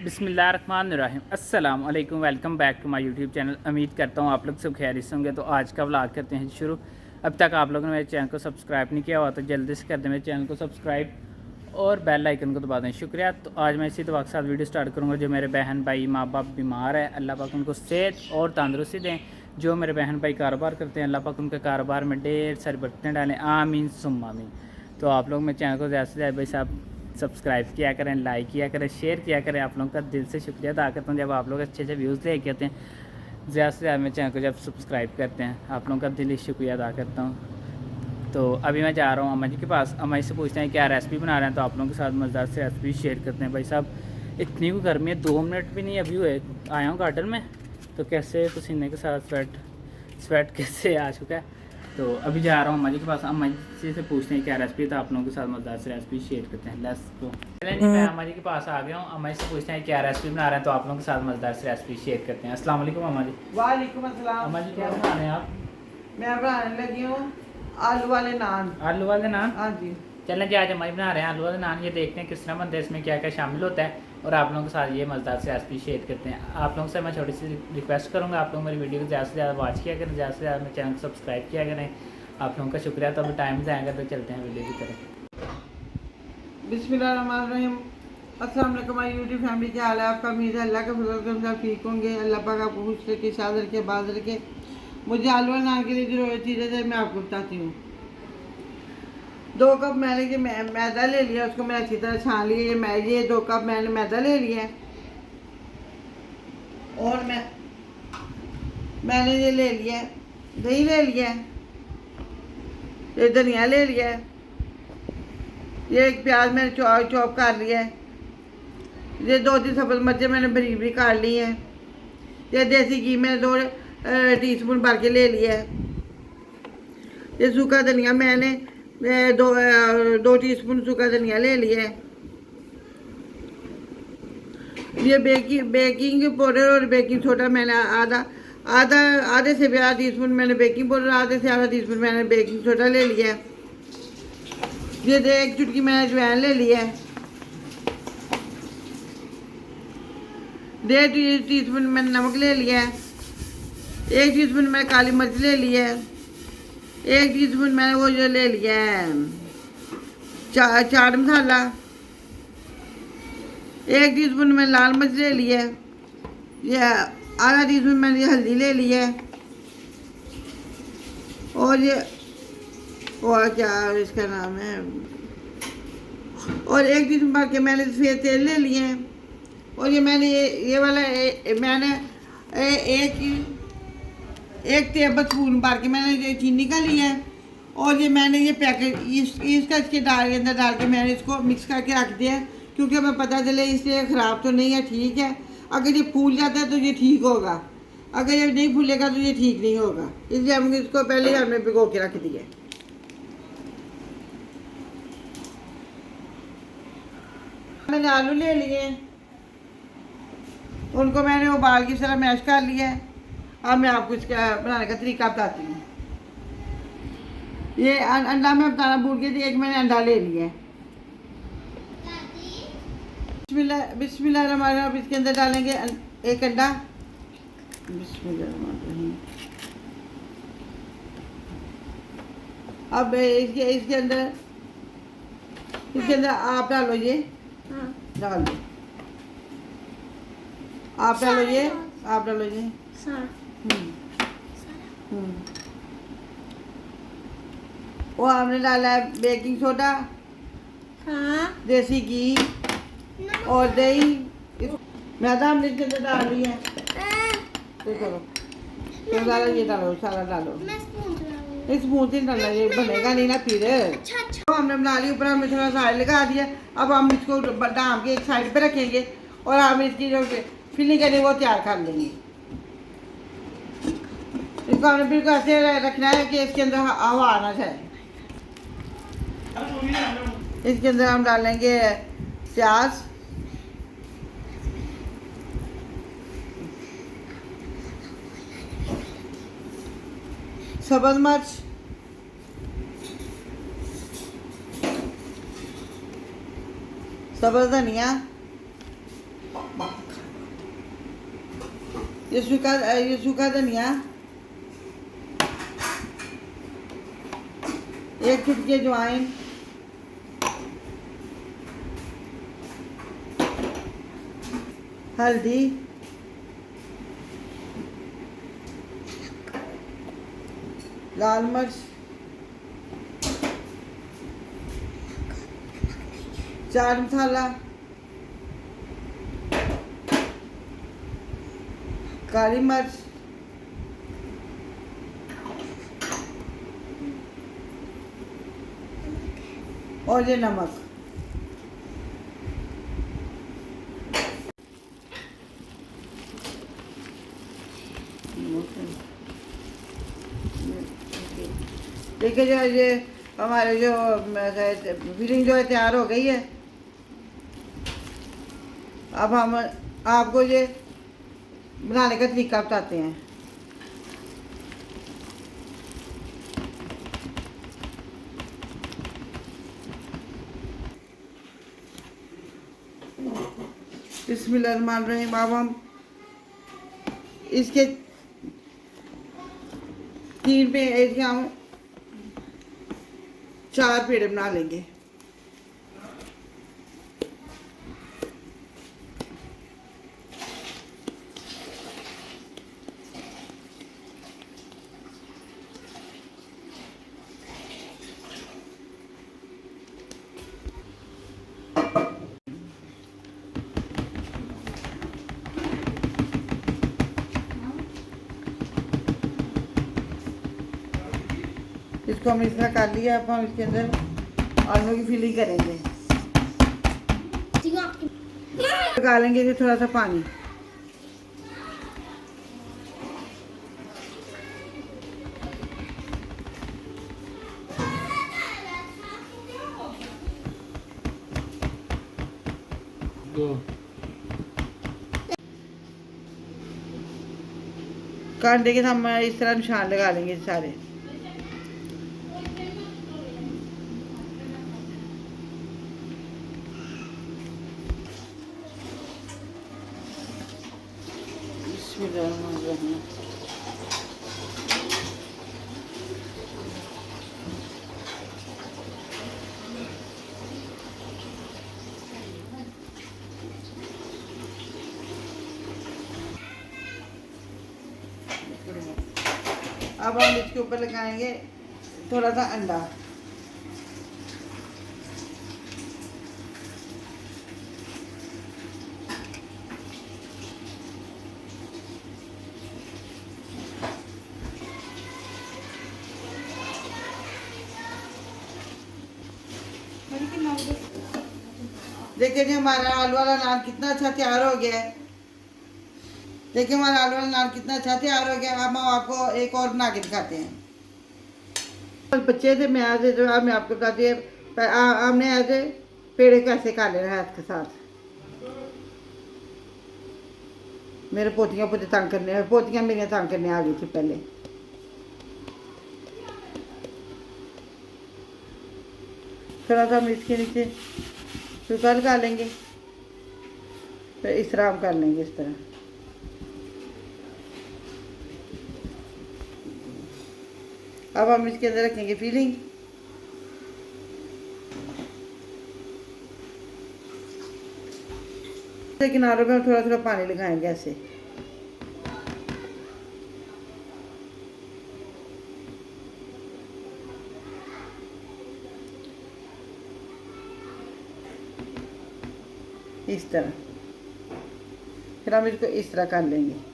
बिस्मिल्लाहिर्रहमानिर्रहीम अस्सलाम वालेकुम। Welcome back to my YouTube channel. उम्मीद करता हूँ आप लोग सब खैरियत से होंगे। तो आज का व्लॉग करते हैं शुरू। अब तक आप लोगों ने मेरे चैनल को सब्सक्राइब नहीं किया हुआ तो जल्दी से कर दें मेरे चैनल को सब्सक्राइब और बेल आइकन को दबा दें। शुक्रिया। तो आज मैं इसी दुआ के साथ वीडियो स्टार्ट करूँगा। जो मेरे बहन भाई माँ बाप बीमार है, अल्लाह पाक उनको सेहत और तंदुरुस्ती दें। जो मेरे बहन भाई कारोबार करते हैं, अल्लाह पाक उनके कारोबार में ढेर सारी बरकतें डालें। आमीन सुम्मा आमीन। तो आप लोग मेरे चैनल को ज़्यादा से ज़्यादा भाई साहब सब्सक्राइब किया करें, लाइक किया करें, शेयर किया करें। आप लोगों का दिल से शुक्रिया अदा करता हूँ। जब आप लोग अच्छे अच्छे व्यूज़ लेके आते हैं, ज़्यादा से ज़्यादा मेरे चैनल को जब सब्सक्राइब करते हैं, आप लोगों का दिली शुक्रिया अदा करता हूँ। तो अभी मैं जा रहा हूँ अम्मा जी के पास। अम्मा जी से पूछते हैं क्या रेसिपी बना रहे हैं। तो आप लोगों के साथ मज़ेदार से रेसिपी शेयर करते हैं। भाई साहब इतनी कोई गर्मी है, 2 मिनट भी नहीं अभी हुए आया हूँ गार्डन में, तो कैसे पसीने के साथ स्वेट कैसे आ चुका है। तो अभी जा रहा हूँ अम्मा जी के पास। अम्मा जी से पूछते हैं क्या रेसिपी। तो आप लोगों के साथ मज़ेदार से रेसिपी शेयर करते हैं। Let's go. चलें जी, मैं अम्मा जी के पास आ गया हूँ। अम्मा जी से पूछते हैं क्या रेसिपी बना रहे हैं। तो आप लोगों के साथ मज़ेदार से रेसिपी शेयर करते हैं। अस्सलाम वालेकुम अम्मा जी। वालेकुम अस्सलाम। अम्मा जी क्या बना रहे हैं आप? मैं बनाने लगी हूँ आलू वाले नान। आलू वाले नान। हाँ जी। चलें जी, आज अम्मा जी बना रहे हैं आलू वाले नान। ये देखते हैं किस तरह बनते हैं, इसमें क्या क्या शामिल होता है, और आप लोगों के साथ ये मज़ेदार से रेसिपी शेयर करते हैं। आप लोगों से मैं छोटी सी रिक्वेस्ट करूँगा, आप लोग मेरी वीडियो को ज़्यादा से ज़्यादा वॉच किया करें, ज़्यादा से ज़्यादा मेरे चैनल को सब्सक्राइब किया करें। आप लोगों का शुक्रिया। तो अभी टाइम जाएगा तो चलते हैं वीडियो की तरफ। बिस्मिल्लाहिर्रहमानिर्रहीम। अस्सलाम वालेकुम माय यूट्यूब फैमिली, क्या हाल है आपका? उम्मीद है अल्लाह का फजल करम सब ठीक होंगे। अल्लाह पाक आपको खुश रखे, शाद रखे, बाज रखे। मुझे आलू वाले नान के लिए जो चीज़ें थे मैं आपको बताती हूँ। 2 कप मैंने ये मैदा ले लिया, उसको मैं अच्छी तरह छान लिया। ये 2 कप मैंने मैदा ले लिया है। और मैंने ये ले लिया है, दही ले लिया है, ये धनिया ले लिया है, ये एक प्याज मैंने चॉप कर लिया है, ये 2-3 सब्ज़ मिर्चें मैंने बरीक बरीक काट ली हैं, ये देसी घी मैंने 2 टीस्पून भर के ले लिया है, ये सूखा धनिया मैंने 2 टीस्पून सूखा धनिया ले लिया है, ये बेकिंग पाउडर और बेकिंग सोडा मैंने आधे से भी आधा टीस्पून मैंने बेकिंग पाउडर, आधे से आधा टीस्पून मैंने बेकिंग सोडा ले लिया है। ये 1 चुटकी मैंने अजवाइन ले लिया है, 1.5 टीस्पून मैंने नमक ले लिया है, 1 टीस्पून मैंने काली मिर्च ले लिया है, 1 टीस्पून मैंने वो जो ले लिया है चाट मसाला, 1 टीस्पून मैंने लाल मिर्च ले लिया है, ये आधा टीस्पून मैंने हल्दी ले लिया है, और क्या इसका नाम है, और 1 टीस्पून भर के मैंने सफ़ेद तेल ले लिए हैं। और ये मैंने ये वाला मैंने एक टेबल स्पून भर के मैंने चीनी का लिया है। और ये मैंने ये पैकेट इसका इसके अंदर डाल के मैंने इसको मिक्स करके रख दिया है, क्योंकि हमें पता चले इससे ख़राब तो नहीं है, ठीक है। अगर ये फूल जाता है तो ये ठीक होगा, अगर ये नहीं फूलेगा तो ये ठीक नहीं होगा। इसलिए हम इसको पहले हमने भिगो के रख दिया। मैंने आलू ले लिए, उनको मैंने उबाल की तरह मैश कर लिया है। अब मैं आपको इसका बनाने का तरीका बताती हूँ। ये अंडा मैं बताना भूल गई थी, एक मैंने अंडा ले लिया है। बिस्मिल्लाह इसके अंदर डालेंगे 1 अंडा। बिस्मिल्लाह। अब इसके अंदर आप डालो, ये डाल दो, आप डालो ये। वो हमने डाला है बेकिंग सोडा, देसी घी और दही। मैदा हमने इसके अंदर डाल लिया है। तो चलो तो डालो, ये डालो, सारा डालो। इस स्पून से डालना, ये बनेगा नहीं ना फिर। तो हमने बना लिया, ऊपर हमने थोड़ा सा ऑयल लगा दिया। अब हम इसको डाम के एक साइड पे रखेंगे और हम इसकी जो फिलिंग करेंगे वो तैयार कर लेंगे। इसको हमने बिल्कुल ऐसे रखना है कि इसके अंदर हवा आना चाहिए। इसके अंदर हम डालेंगे प्याज, सब्ज़ मिर्च, सब्ज़ धनिया, ये सूखा धनिया, 1 चुटकी अजवाइन, हल्दी, लाल मिर्च, चाट मसाला, काली मिर्च, और ये नमक। देखिए जो ये हमारे जो फिलिंग जो है तैयार हो गई है। अब हम आपको ये बनाने का तरीका बताते हैं। बिस्मिल्लाहिर्रहमानिर्रहीम। अब हम इसके 3 पे इसके हम 4 पेड़े बना लेंगे। इसको हम इस तरह कर लिया। अब हम इसके अंदर आलू की फिलिंग करेंगे। डालेंगे इसे थोड़ा सा पानी। कांटे के हम इस तरह निशान लगा लेंगे सारे। अब हम इसके ऊपर लगाएंगे थोड़ा सा अंडा। देखिए जी हमारा आलू वाला नान कितना अच्छा तैयार हो गया है। देखिए हमारा आलू वाला नान कितना अच्छा तैयार हो गया। अब हम आपको एक और बना के दिखाते हैं। बच्चे थे मैं ऐसे तो अब मैं आपको बताती है हमने ऐसे पेड़े कैसे काटे हैं हाथ के साथ। मेरे पोतियाँ मुझे तंग करने, पोतियाँ मेरी तंग करने आ गई थी पहले। थोड़ा सा हम इसके नीचे सूखा लगा लेंगे, फिर इस तरह हम कर लेंगे इस तरह। अब हम इसके अंदर रखेंगे फिलिंग। किनारों पे हम थोड़ा थोड़ा पानी लगाएंगे ऐसे। इस तरह फिर हम इसको इस तरह कर लेंगे।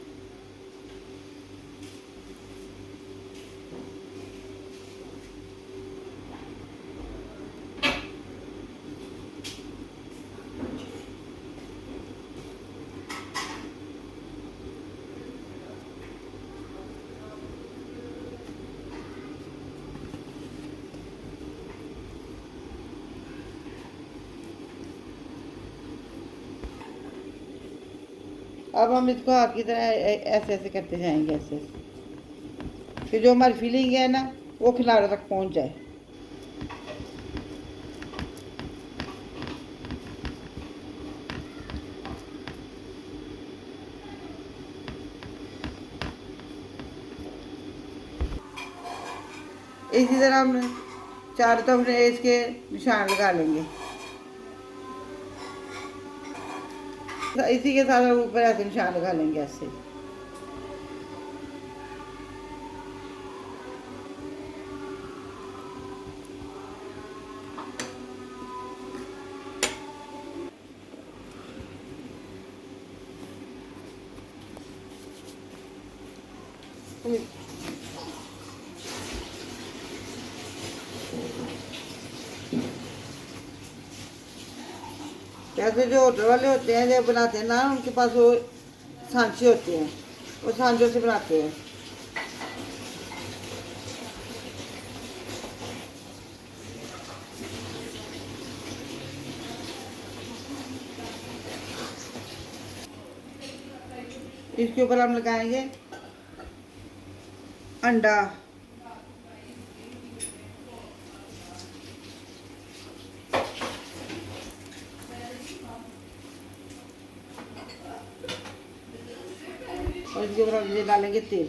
अब हम इसको आपकी तरह ऐसे ऐसे करते जाएंगे ऐसे कि जो हमारी फीलिंग है ना वो किनारे तक पहुंच जाए। इसी तरह हम चारों तरफ इसके निशान लगा लेंगे। इसी के साथ ऊपर ऐसे निशान लगा लेंगे ऐसे। जैसे जो होटल वाले होते हैं जो बनाते हैं ना, उनके पास वो सांचे होते हैं, वो सांचों से बनाते हैं। इसके ऊपर हम लगाएंगे अंडा। और इसके ऊपर हम ये डालेंगे तेल।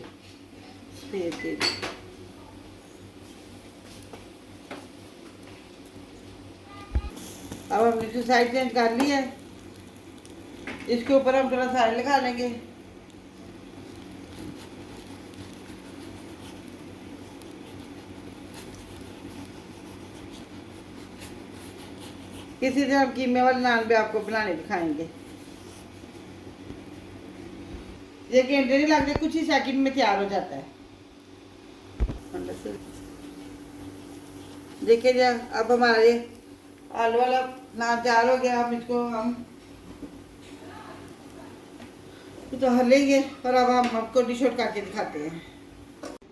तेल अब हमने इसकी साइड चेंज कर ली है। इसके ऊपर हम थोड़ा सा ऑयल लगा लेंगे। इसी तरह हम कीमे वाले नान भी आपको बनाने दिखाएंगे। ये घंटे नहीं लगते, कुछ ही सेकंड में तैयार हो जाता है। देखिए जी, अब हमारा ये आलू वाला नान तैयार हो गया। हम इसको तो हलेंगे और अब हम आपको डिश आउट करके दिखाते हैं।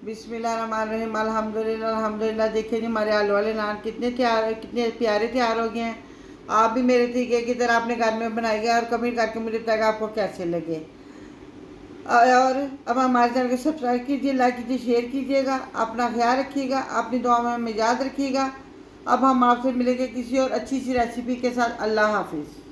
बिस्मिल्लाहिर्रहमानिर्रहीम, अल्हम्दुलिल्लाह अल्हम्दुलिल्लाह। देखिए जी, हमारे आलू वाले नान कितने प्यारे तैयार हो गए हैं। आप भी मेरे तरीके की तरह अपने घर में बनाइए और कमेंट करके मुझे बताइएगा आपको कैसे लगे। और अब हमारे चैनल को सब्सक्राइब कीजिए, लाइक कीजिए, शेयर कीजिएगा। अपना ख्याल रखिएगा, अपनी दुआ में हमें याद रखिएगा। अब हम आपसे मिलेंगे किसी और अच्छी सी रेसिपी के साथ। अल्लाह हाफिज़।